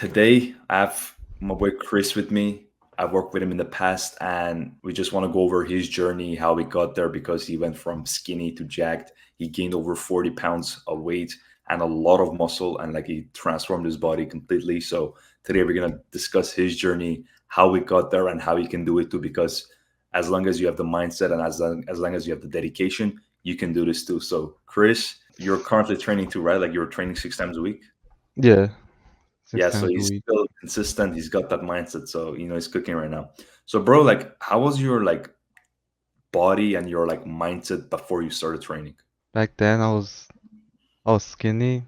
Today, I have my boy Chris with me. I've worked with him in the past, and we just want to go over his journey, how he got there, because he went from skinny to jacked. He gained over 40 pounds of weight and a lot of muscle, and like he transformed his body completely. So, today, we're going to discuss his journey, how he got there, and how he can do it too. Because as long as you have the mindset and as long as you have the dedication, you can do this too. So, Chris, you're currently training too, right? Like you're training 6 times a week? Yeah, six Yeah, so times a he's week. still consistent. He's got that mindset. So, he's cooking right now. So, bro, like, how was your like body and your like mindset before you started training? Back then, I was skinny,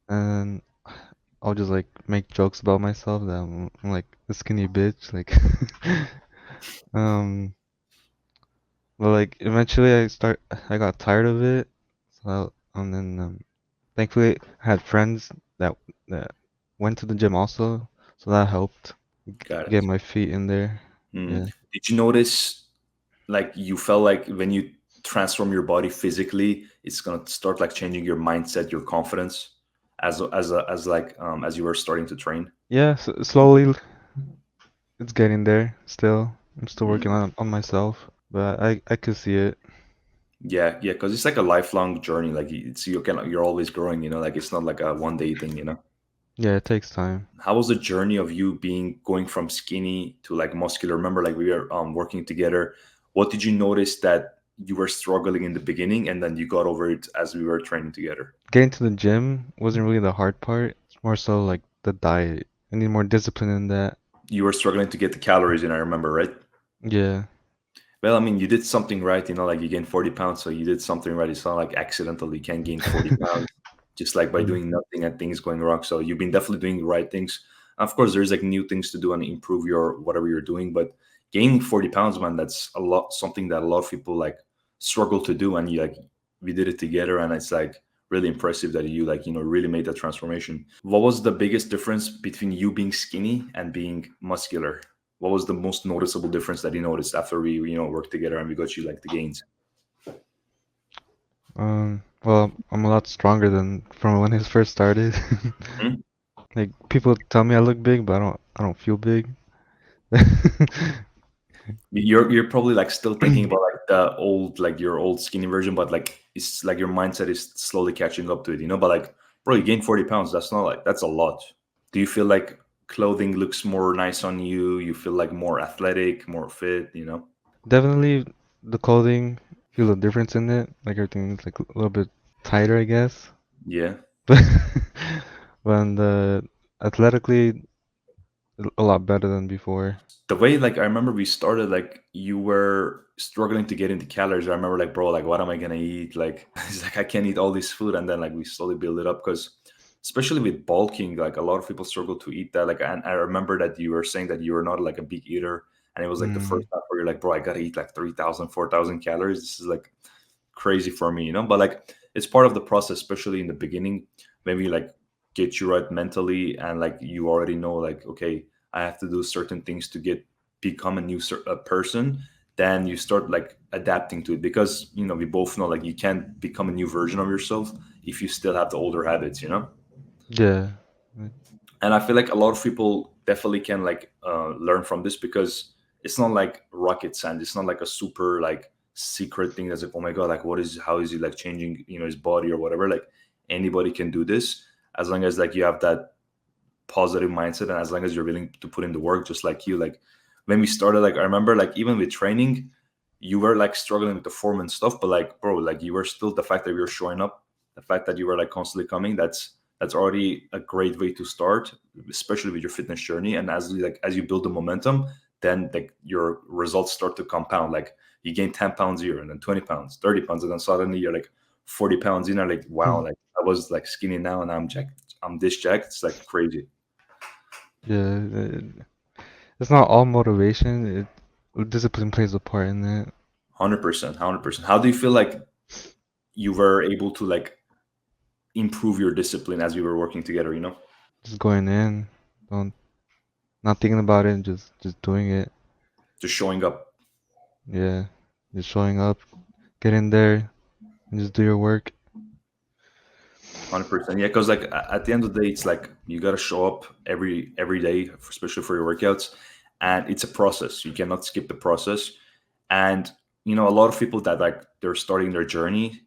and I would just like make jokes about myself that I'm like a skinny bitch. Like, um, but like eventually I got tired of it. And then thankfully I had friends that went to the gym also, so that helped Got get it. my feet in there. Mm. Yeah. Did you notice like you felt like when you transform your body physically, it's gonna start like changing your mindset, your confidence as you were starting to train? Yeah, so slowly it's getting there still. I'm still working Mm. on myself, but I could see it. Yeah, yeah, because it's like a lifelong journey. Like it's you're always growing. Like it's not like a one day thing. Yeah, it takes time. How was the journey of you being going from skinny to like muscular? Remember, like we were working together. What did you notice that you were struggling in the beginning, and then you got over it as we were training together? Getting to the gym wasn't really the hard part. It's more so like the diet. I need more discipline in that. You were struggling to get the calories in. I remember, right? Yeah. Well, I mean, you did something right. Like you gained 40 pounds, so you did something right. It's not like accidental. You can't gain 40 pounds just like by Yeah. doing nothing and things going wrong. So you've been definitely doing the right things. Of course, there's like new things to do and improve your whatever you're doing. But gaining 40 pounds, man, that's a lot, something that a lot of people like struggle to do. And we did it together. And it's like really impressive that you really made that transformation. What was the biggest difference between you being skinny and being muscular? What was the most noticeable difference that you noticed after we worked together and we got you like the gains? Well, I'm a lot stronger than from when it first started. Hmm? Like people tell me I look big, but I don't feel big. You're probably like still thinking about like the old, like your old skinny version, but like it's like your mindset is slowly catching up to it. But like, bro, you gained 40 pounds. That's not like that's a lot. Do you feel like clothing looks more nice on you? You feel like more athletic, more fit? Definitely the clothing, feel a difference in it. Like everything's like a little bit tighter, I guess. Yeah. But when the athletically a lot better than before. The way like I remember we started, like you were struggling to get into calories. I remember like, bro, like what am I gonna eat? Like it's like I can't eat all this food, and then like we slowly build it up because especially with bulking, like a lot of people struggle to eat that. Like and I remember that you were saying that you were not like a big eater, and it was like the Mm, first time where you're like, bro, I gotta eat like 3,000, 4,000 calories. This is like crazy for me. But like it's part of the process, especially in the beginning, maybe like get you right mentally and like you already know like, okay, I have to do certain things to become a new person. Then you start like adapting to it because we both know like you can't become a new version of yourself if you still have the older habits. yeah. And I feel like a lot of people definitely can like learn from this because it's not like rocket science. It's not like a super like secret thing that's like, oh my god, like how is he like changing his body or whatever. Like anybody can do this as long as like you have that positive mindset and as long as you're willing to put in the work. Just like you, like when we started, like I remember like even with training you were like struggling with the form and stuff, but like bro, like you were still, the fact that you were showing up, the fact that you were like constantly coming, that's already a great way to start, especially with your fitness journey. And as you build the momentum, then like your results start to compound. Like you gain 10 pounds here and then 20 pounds, 30 pounds, and then suddenly you're like 40 pounds in. And like wow, like I was like skinny now and I'm jacked, I'm this jacked. It's like crazy. Yeah, it's not all motivation. Discipline plays a part in that. 100%, 100%. How do you feel like you were able to like improve your discipline as we were working together? Just going in, don't not thinking about it, just doing it. Just showing up. Yeah, just showing up, get in there, and just do your work. 100%. Yeah, because like at the end of the day, it's like You got to show up every day, especially for your workouts, and it's a process. You cannot skip the process. And a lot of people that like they're starting their journey,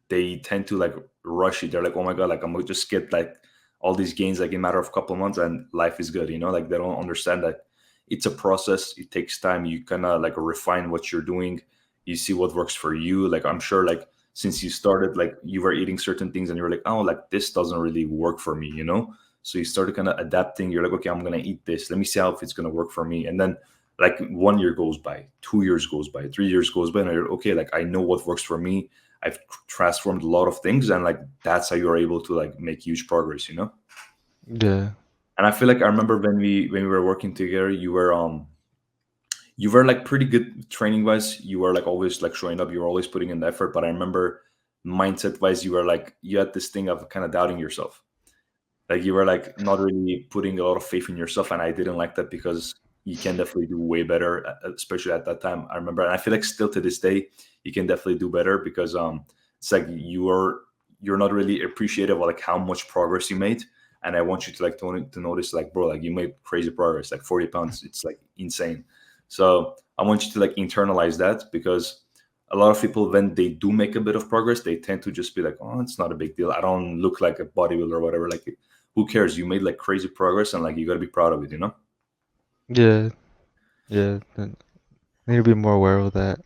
they tend to like rush it. They're like, oh my god, like I'm gonna just get like all these gains like in a matter of a couple of months and life is good. Like they don't understand that it's a process. It takes time. You kind of like refine what you're doing. You see what works for you. Like I'm sure like since you started, like you were eating certain things and you're like, oh, like this doesn't really work for me. So you started kind of adapting. You're like, okay, I'm gonna eat this. Let me see how if it's gonna work for me. And then like 1 year goes by, 2 years goes by, 3 years goes by, and you're okay, like I know what works for me. I've transformed a lot of things, and like that's how you're able to like make huge progress. Yeah. And I feel like I remember when we were working together, you were like pretty good training wise. You were like always like showing up. You were always putting in the effort. But I remember mindset wise, you were like you had this thing of kind of doubting yourself. Like you were like not really putting a lot of faith in yourself, and I didn't like that because you can definitely do way better, especially at that time. I remember, and I feel like still to this day, you can definitely do better because it's like you're not really appreciative of like how much progress you made, and I want you to like to notice like bro, like you made crazy progress, like 40 pounds, it's like insane. So I want you to like internalize that because a lot of people when they do make a bit of progress, they tend to just be like, oh, it's not a big deal. I don't look like a bodybuilder or whatever. Like who cares? You made like crazy progress and like you got to be proud of it. Yeah. Yeah. I need to be more aware of that.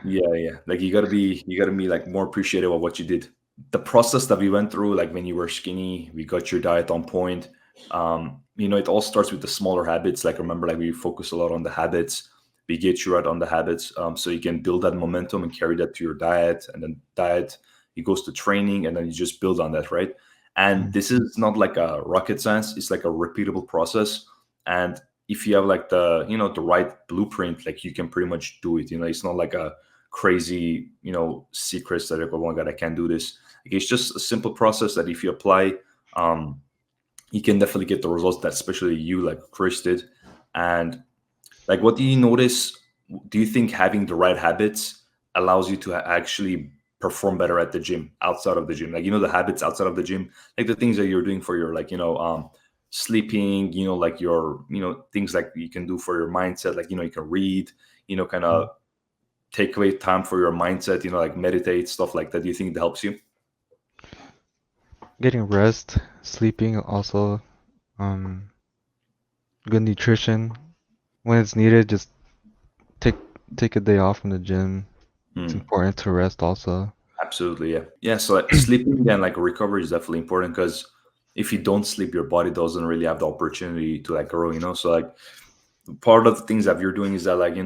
Yeah. Like you got to be like more appreciative of what you did. The process that we went through, like when you were skinny, we got your diet on point. It all starts with the smaller habits. Like remember, like we focus a lot on the habits. We get you right on the habits, so you can build that momentum and carry that to your diet, and then diet it goes to training, and then you just build on that, right? And Mm. this is not like a rocket science; it's like a repeatable process. And if you have like the right blueprint, like you can pretty much do it. It's not like a crazy secrets that like, oh my god, I can't do this. Like, it's just a simple process that if you apply, um, you can definitely get the results that especially you like Chris did. And like, what do you notice? Do you think having the right habits allows you to actually perform better at the gym, outside of the gym? Like, the habits outside of the gym, like the things that you're doing for your, like, sleeping, like your, things like you can do for your mindset, like, you can read, kind of Mm. take away time for your mindset, like meditate, stuff like that. Do you think that helps you? Getting rest, sleeping also, um, good nutrition. When it's needed, just take take a day off from the gym. It's Hmm. important to rest also. Absolutely, yeah, yeah. So like, sleeping and like recovery is definitely important because if you don't sleep, your body doesn't really have the opportunity to like grow. So like part of the things that you're doing is that like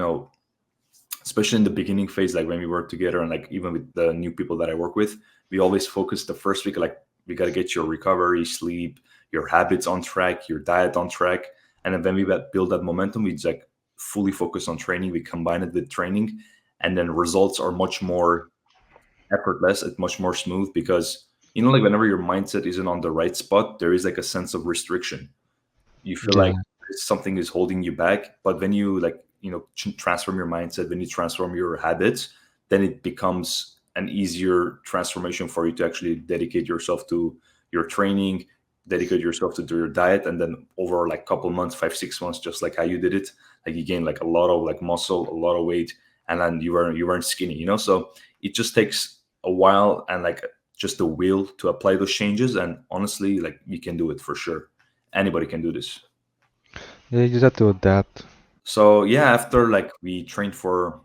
especially in the beginning phase, like when we work together and like even with the new people that I work with, we always focus the first week like we got to get your recovery, sleep, your habits on track, your diet on track, and then when we build that momentum, we just like fully focus on training. We combine it with training, and then results are much more effortless. It's much more smooth because like whenever your mindset isn't on the right spot, there is like a sense of restriction. You feel Yeah. like something is holding you back, but when you like transform your mindset, when you transform your habits, then it becomes an easier transformation for you to actually dedicate yourself to your training, dedicate yourself to do your diet, and then over like couple months, 5 6 months, just like how you did it, like you gain like a lot of like muscle, a lot of weight, and then you weren't skinny. So it just takes a while and like just the will to apply those changes, and honestly, like you can do it for sure. Anybody can do this. Yeah, you just have to adapt. So yeah, after like we trained for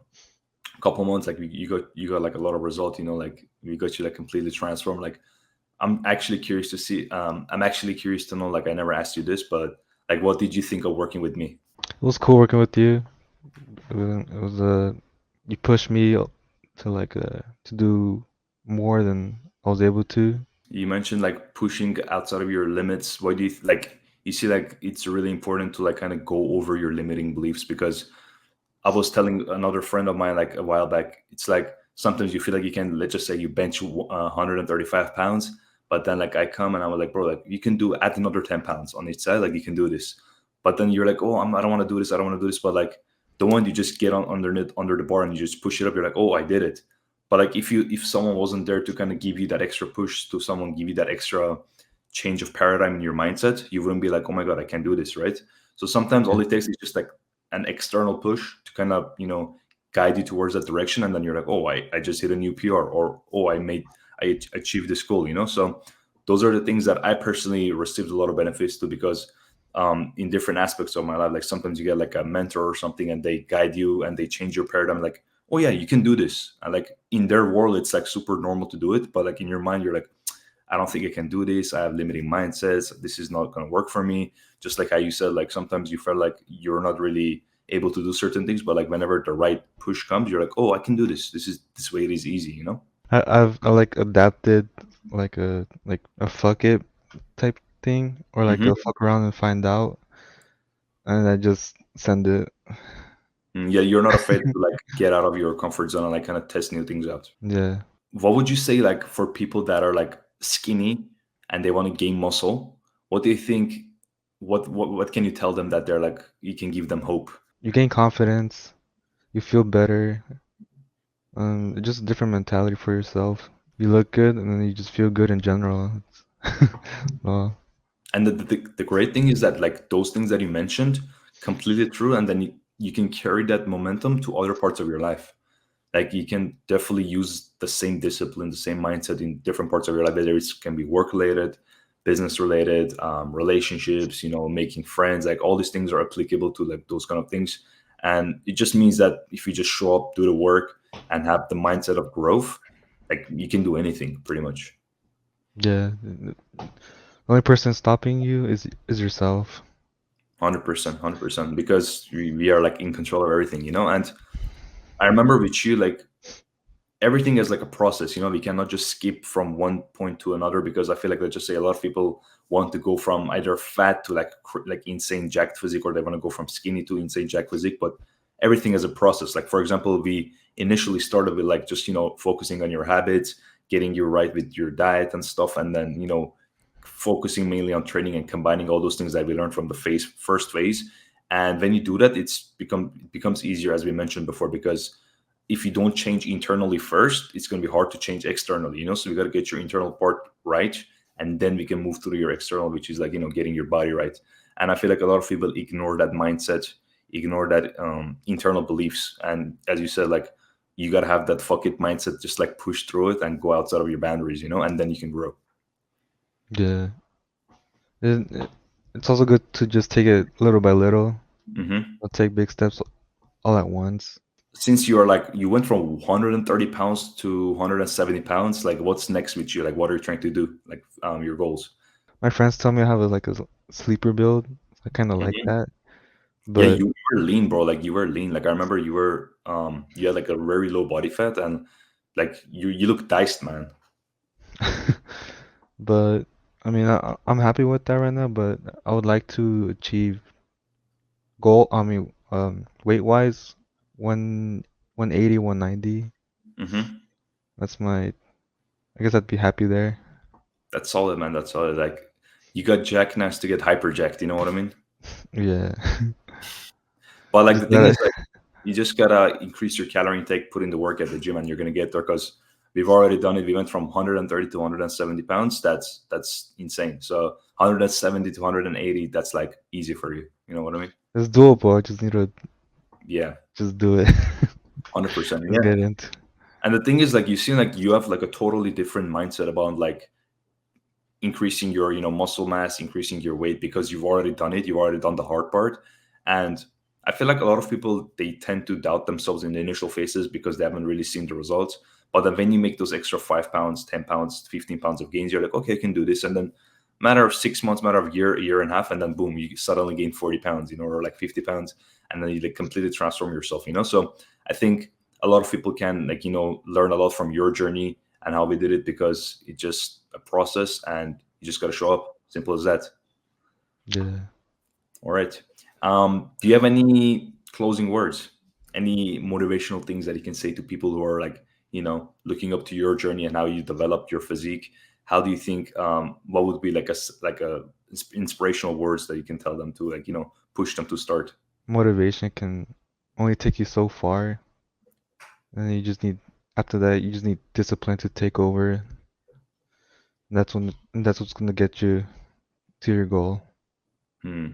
a couple months, like you got like a lot of result. Like we got you like completely transformed. Like I'm actually curious to know. Like I never asked you this, but like what did you think of working with me? It was cool working with you. You pushed me to do more than I was able to. You mentioned like pushing outside of your limits. Why do like you see like it's really important to like kind of go over your limiting beliefs? Because I was telling another friend of mine like a while back, it's like sometimes you feel like you can, let's just say you bench 135 pounds, but then like I come and I was like, bro, like you can do add another 10 pounds on each side, like you can do this. But then you're like, oh, I don't want to do this, I don't want to do this. But like the one you just get on underneath under the bar and you just push it up, you're like, oh, I did it. But like if someone wasn't there to kind of give you that extra push, to someone give you that extra change of paradigm in your mindset, you wouldn't be like, oh my god, I can't do this, right? So sometimes all Yeah. it takes is just like an external push to kind of guide you towards that direction, and then you're like, oh, I just hit a new PR, or oh, I achieved this goal, so those are the things that I personally received a lot of benefits to, because in different aspects of my life, like sometimes you get like a mentor or something, and they guide you and they change your paradigm, like, oh yeah, you can do this. And like in their world, it's like super normal to do it, but like in your mind, you're like, I don't think I can do this. I have limiting mindsets. This is not going to work for me. Just like how you said, like sometimes you felt like you're not really able to do certain things, but like whenever the right push comes, you're like, oh, I can do this. This way it is easy. I like adapted like a fuck it type thing, or like a Hmm. fuck around and find out, and I just send it. Yeah, you're not afraid to like get out of your comfort zone and like kind of test new things out. Yeah. What would you say, like, for people that are like skinny and they want to gain muscle? What do you think? What can you tell them that they're like you can give them hope? You gain confidence, you feel better, just a different mentality for yourself. You look good, and then you just feel good in general. Well, And the great thing is that like those things that you mentioned, completely true, and then you can carry that momentum to other parts of your life. Like you can definitely use the same discipline, the same mindset in different parts of your life, whether it can be work related, business related, relationships, making friends, like all these things are applicable to like those kind of things. And it just means that if you just show up, do the work, and have the mindset of growth, like you can do anything pretty much. yeah. The only person stopping you is yourself. 100%, 100%, because we are like in control of everything. And I remember with you, like everything is like a process. We cannot just skip from one point to another, because I feel like, let's just say, a lot of people want to go from either fat to like insane jacked physique, or they want to go from skinny to insane jacked physique. But everything is a process. Like, for example, we initially started with like just focusing on your habits, getting you right with your diet and stuff, and then focusing mainly on training and combining all those things that we learned from the first phase. And when you do that, it becomes easier, as we mentioned before, because if you don't change internally first, it's going to be hard to change externally. So we got to get your internal part right, and then we can move to your external, which is like getting your body right. And I feel like a lot of people ignore that mindset, ignore that internal beliefs, and as you said, like you got to have that fuck it mindset, just like push through it and go outside of your boundaries, and then you can grow. Yeah. It, it's also good to just take it little by little. Hmm. Not take big steps all at once. Since you are like you went from 130 pounds to 170 pounds, like what's next with you? Like what are you trying to do? Like your goals? My friends tell me I have like a sleeper build. I kind of like Mhm. that, Yeah, but you were lean, bro. Like you were lean. Like I remember you had like a very low body fat, and like you look diced, man. but I mean I'm happy with that right now. But I would like to achieve goal. I mean weight wise, one 180, 190. Hmm. That's my. I guess I'd be happy there. That's solid, man. That's solid. Like you got jack nice to get hyper jacked. You know what I mean? Yeah. But like the Just thing gotta. is, like you just gotta increase your calorie intake, put in the work at the gym, and you're gonna get there, because we've already done it. We went from 130 to 170 pounds. That's insane. So 170 to 180, that's like easy for you. You know what I mean? It's doable. I just need to Yeah, just do it. 100%. Just Yeah. get into. And the thing is, like, you seem like you have like a totally different mindset about like increasing your muscle mass, increasing your weight, because you've already done it. You've already done the hard part. And I feel like a lot of people, they tend to doubt themselves in the initial phases because they haven't really seen the results. But then when you make those extra 5 pounds, 10 pounds, 15 pounds of gains, you're like, okay, I can do this. And then matter of 6 months, matter of a year and a half, and then boom, you suddenly gain 40 pounds, or like 50 pounds, and then you like completely transform yourself. So I think a lot of people can like learn a lot from your journey and how we did it, because it's just a process, and you just got to show up. Simple as that. Yeah. All right. Do you have any closing words, any motivational things that you can say to people who are like looking up to your journey and how you developed your physique? How do you think, what would be like a inspirational words that you can tell them to like push them to start? Motivation can only take you so far, and you just need after that you just need discipline to take over. and that's what's gonna get you to your goal. Hmm.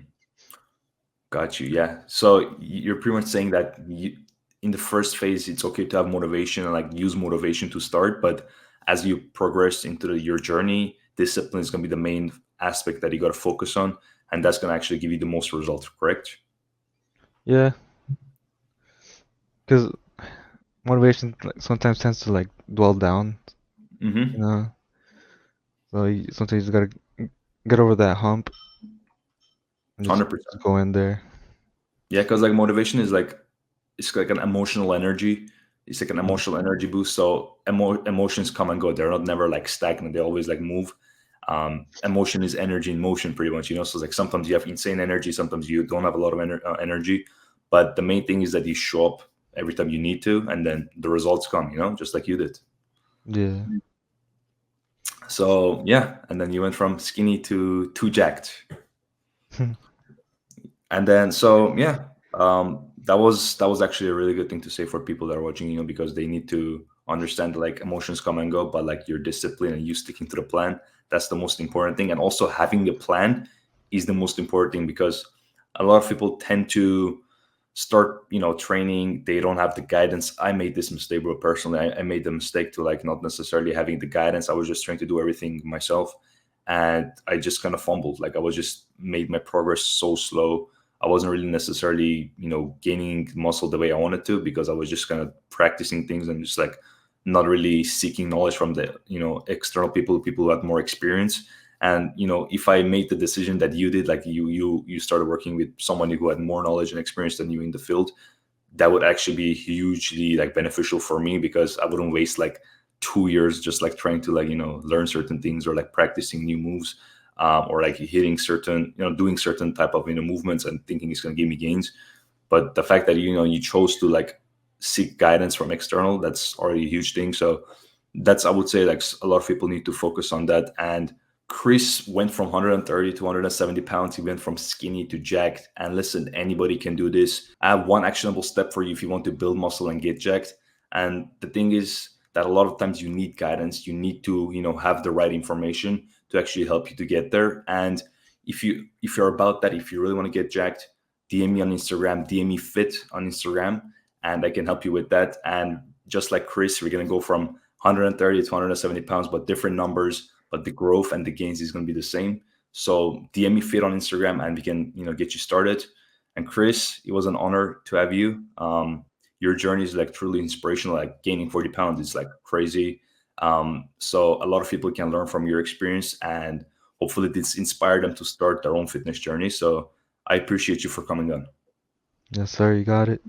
Got you. Yeah. So you're pretty much saying that in the first phase, it's okay to have motivation and like use motivation to start, but as you progress into your journey, discipline is going to be the main aspect that you got to focus on, and that's going to actually give you the most results. Correct? Yeah, because motivation like sometimes tends to like dwell down, you Mm-hmm. know. So sometimes you gotta get over that hump and just 100%. go in there. Yeah, because like motivation is like it's like an emotional energy. It's like an Mm. emotional energy boost. So emotions come and go. They're not never like stagnant. They always like move. Emotion is energy in motion, pretty much. You know, so it's like sometimes you have insane energy, sometimes you don't have a lot of energy. But the main thing is that you show up every time you need to, and then the results come. You know, just like you did. Yeah. So yeah, and then you went from skinny to jacked. And then so yeah, that was actually a really good thing to say for people that are watching, you know, because they need to understand that, like, emotions come and go, but like your discipline and you sticking to the plan, that's the most important thing. And also having a plan is the most important thing, because a lot of people tend to start, you know, training, they don't have the guidance. I made this mistake, bro. Personally, I made the mistake to like not necessarily having the guidance. I was just trying to do everything myself, and I just kind of fumbled. Like I was just made my progress so slow. I wasn't really necessarily, you know, gaining muscle the way I wanted to, because I was just kind of practicing things and just like not really seeking knowledge from the, you know, external people who had more experience. And you know, if I made the decision that you did, like you started working with somebody who had more knowledge and experience than you in the field, that would actually be hugely like beneficial for me, because I wouldn't waste like 2 years just like trying to, like, you know, learn certain things, or like practicing new moves, or like hitting certain, you know, doing certain type of, you know, movements and thinking it's going to give me gains. But the fact that, you know, you chose to like seek guidance from external, that's already a huge thing. So that's, I would say, like a lot of people need to focus on that. And Chris went from 130 to 170 pounds. He went from skinny to jacked. And listen, anybody can do this. I have one actionable step for you if you want to build muscle and get jacked. And the thing is that a lot of times you need guidance. You need to, you know, have the right information to actually help you to get there. And if you're about that, if you really want to get jacked, DM me on Instagram, DM me fit on Instagram, and I can help you with that. And just like Chris, we're gonna go from 130 to 170 pounds, but different numbers, but the growth and the gains is going to be the same. So DM me fit on Instagram, and we can, you know, get you started. And Chris, it was an honor to have you. Your journey is like truly inspirational. Like gaining 40 pounds is like crazy. So a lot of people can learn from your experience, and hopefully this inspired them to start their own fitness journey. So I appreciate you for coming on. Yes, sir, you got it.